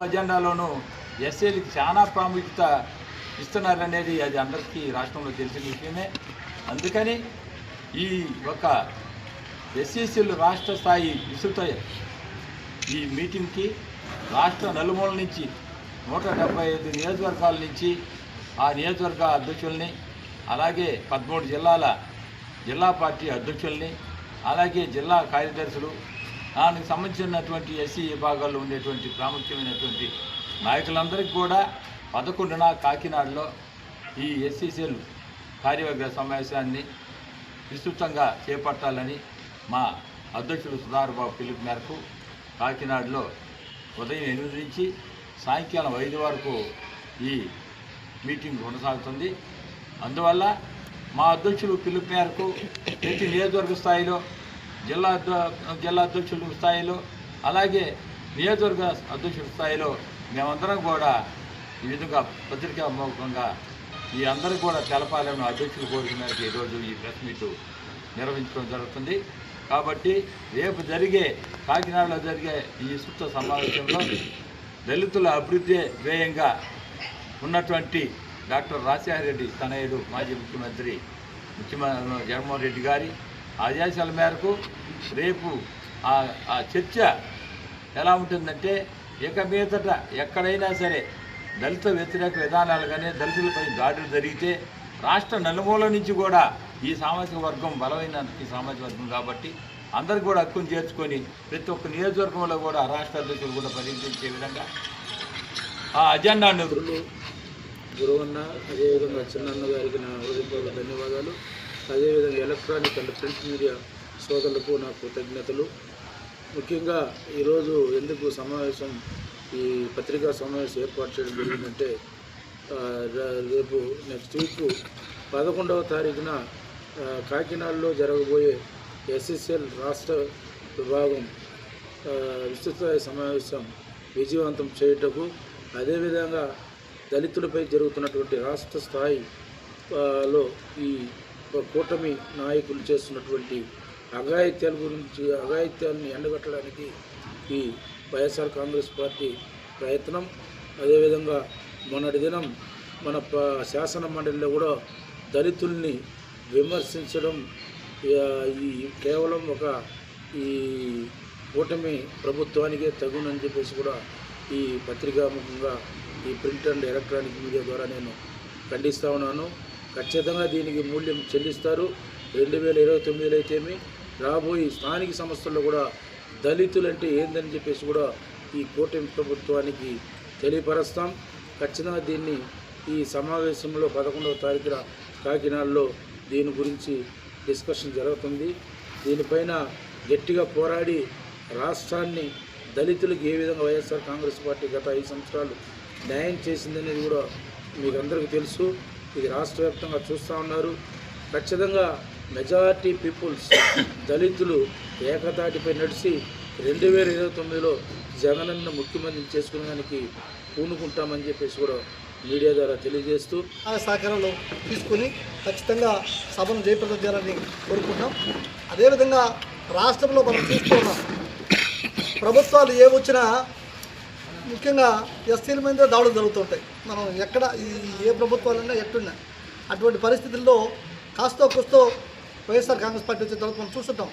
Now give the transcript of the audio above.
అజెండాలోనూ ఎస్సీలకు చాలా ప్రాముఖ్యత ఇస్తున్నారనేది అది అందరికీ రాష్ట్రంలో తెలిసిన విషయమే. అందుకని ఈ ఒక ఎస్సీసీలు రాష్ట్ర స్థాయి విస్తృత ఈ మీటింగ్కి రాష్ట్ర నలుమూల నుంచి 175 నియోజకవర్గాల నుంచి ఆ నియోజకవర్గ అధ్యక్షుల్ని, అలాగే 13 జిల్లా పార్టీ అధ్యక్షుల్ని, అలాగే జిల్లా కార్యదర్శులు, దానికి సంబంధించినటువంటి ఎస్సీ విభాగాల్లో ఉండేటువంటి ప్రాముఖ్యమైనటువంటి నాయకులందరికీ కూడా 11న కాకినాడలో ఈ ఎస్సీసీలు కార్యవర్గ సమావేశాన్ని విస్తృతంగా చేపట్టాలని మా అధ్యక్షుడు సుధాకర్ బాబు పిలుపు మేరకు కాకినాడలో ఉదయం 8 నుంచి సాయంకాలం 5 వరకు ఈ మీటింగ్ కొనసాగుతుంది. అందువల్ల మా అధ్యక్షులు పిలుపు మేరకు ప్రతి నియోజకవర్గ స్థాయిలో, జిల్లా అధ్యక్షుల స్థాయిలో, అలాగే నియోజకవర్గ అధ్యక్షుల స్థాయిలో మేమందరం కూడా ఈ విధంగా పత్రికాముఖంగా ఈ అందరూ కూడా తెలపాలని అధ్యక్షుల కోరిక మేరకు ఈరోజు ఈ ప్రెస్ మీట్ నిర్వహించడం జరుగుతుంది. కాబట్టి రేపు కాకినాడలో జరిగే ఈ విస్తృత సమావేశంలో దళితుల అభివృద్ధి ధ్యేయంగా ఉన్నటువంటి డాక్టర్ రాజశేఖర రెడ్డి తనయుడు మాజీ ముఖ్యమంత్రి జగన్మోహన్ రెడ్డి గారి ఆదేశాల మేరకు రేపు ఆ చర్చ ఎలా ఉంటుందంటే, ఇక మీదట ఎక్కడైనా సరే దళిత వ్యతిరేక విధానాలు కానీ దళితులపై దాడులు జరిగితే రాష్ట్ర నలుమూల నుంచి కూడా ఈ సామాజిక వర్గం బలమైన ఈ సామాజిక వర్గం కాబట్టి అందరికి కూడా హక్కును చేర్చుకొని ప్రతి ఒక్క నియోజకవర్గంలో కూడా రాష్ట్ర అధ్యక్షులు కూడా పరిగణించే విధంగా ఆ అజెండాను గురువన్న, అదేవిధంగా చిన్నన్న గారికి నా హృదయపూర్వక ధన్యవాదాలు. అదేవిధంగా ఎలక్ట్రానిక్ అండ్ ప్రింట్ మీడియా సోదరులకు నా కృతజ్ఞతలు. ముఖ్యంగా ఈరోజు ఎందుకు ఈ పత్రికా సమావేశం ఏర్పాటు చేయడం జరిగిందంటే, రేపు నెక్స్ట్ వీక్ 11వ తారీఖున కాకినాడలో జరగబోయే ఎస్ఎస్ఎల్ రాష్ట్ర విభాగం విస్తృత సమావేశం విజయవంతం చేయుటకు, అదేవిధంగా దళితులపై జరుగుతున్నటువంటి రాష్ట్ర స్థాయిలో ఈ కూటమి నాయకులు చేస్తున్నటువంటి అఘాయిత్యాలను ఎండగట్టడానికి ఈ వైఎస్ఆర్ కాంగ్రెస్ పార్టీ ప్రయత్నం. అదేవిధంగా మొన్నటి దినం మన శాసన మండలిలో కూడా దళితుల్ని విమర్శించడం ఈ కేవలం ఈ కూటమి ప్రభుత్వానికే తగునని చెప్పేసి కూడా ఈ పత్రికాముఖంగా ఈ ప్రింట్ అండ్ ఎలక్ట్రానిక్ మీడియా ద్వారా నేను ఖండిస్తూ ఉన్నాను. ఖచ్చితంగా దీనికి మూల్యం చెల్లిస్తారు. 2029లో అయితేమి రాబోయే స్థానిక సంస్థల్లో కూడా దళితులంటే ఏందని చెప్పేసి కూడా ఈ కూటమి ప్రభుత్వానికి తెలియపరుస్తాం. ఖచ్చితంగా దీన్ని ఈ సమావేశంలో 11వ తారీఖున కాకినాడలో దీని గురించి డిస్కషన్ జరుగుతుంది. దీనిపైన గట్టిగా పోరాడి రాష్ట్రాన్ని దళితులకు ఏ విధంగా వైఎస్ఆర్ కాంగ్రెస్ పార్టీ గత 5 సంవత్సరాలు న్యాయం చేసిందనేది కూడా మీకు అందరికీ తెలుసు. ఇది రాష్ట్ర వ్యాప్తంగా చూస్తూ ఉన్నారు. ఖచ్చితంగా మెజారిటీ పీపుల్స్ దళితులు ఏకతాటిపై నడిచి 2029లో జగనన్న ముఖ్యమంత్రిని చేసుకునేదానికి పూనుకుంటామని చెప్పేసి కూడా మీడియా ద్వారా తెలియజేస్తూ సహకారంలో తీసుకుని ఖచ్చితంగా సభను జయప్రదం చేయాలని కోరుకుంటున్నాం. అదేవిధంగా రాష్ట్రంలో మనం చూస్తున్నాం, ప్రభుత్వాలు ఏ వచ్చినా ముఖ్యంగా ఎస్సీల మీద దాడులు జరుగుతుంటాయి. మనం ఎక్కడ ఏ ప్రభుత్వాలన్నా ఎట్టున్నా అటువంటి పరిస్థితుల్లో కాస్తో కూస్తో వైఎస్ఆర్ కాంగ్రెస్ పార్టీ వచ్చిన తర్వాత మనం చూస్తుంటాం.